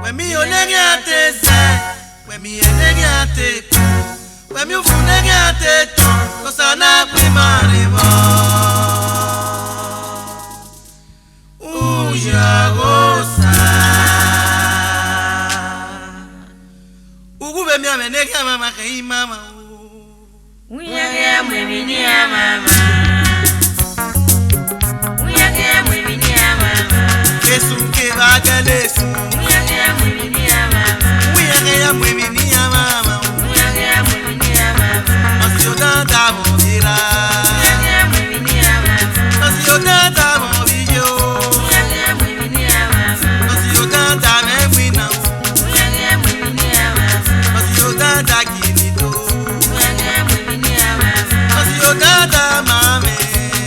When me onegate say, when me onegate, when me ufunegate, kosana primaribo. Uyagosa. Ugu be mi amenege mama kei mama. Uyage mwemini mama. Uyage mwemini mama. Yesu ke bagalesu. Uyage mwemini mama. Uyage mwemini mama. Uyage mwemini mama. Osiodanda mobira. Uyage mwemini mama. Osiodanda mobiyo. Uyage mwemini mama. Osiodanda memwina. Uyage mwemini mama. Osiodanda kinito. Uyage mwemini mama. Osiodanda mame.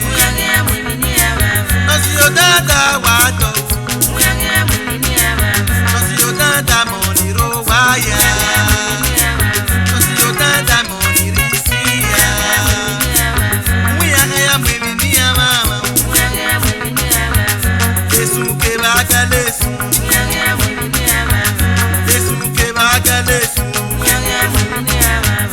Uyage mwemini mama. Osiodanda wato. Uyage mwemini mama. Osiodanda moniro waya. Osiodanda monirisia. Uyage mwemini mama. Uyage mwemini mama. Yesu ke bagalesu. Uyage mwemini mama. Yesu ke bagalesu. Uyage mwemini mama.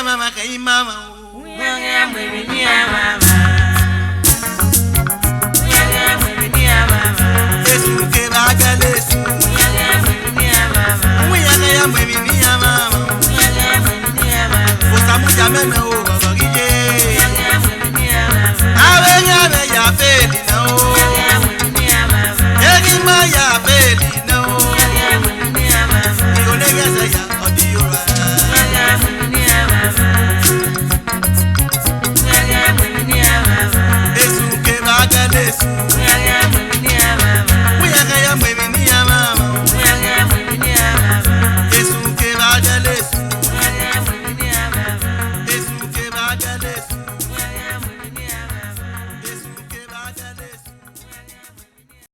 mama kai mama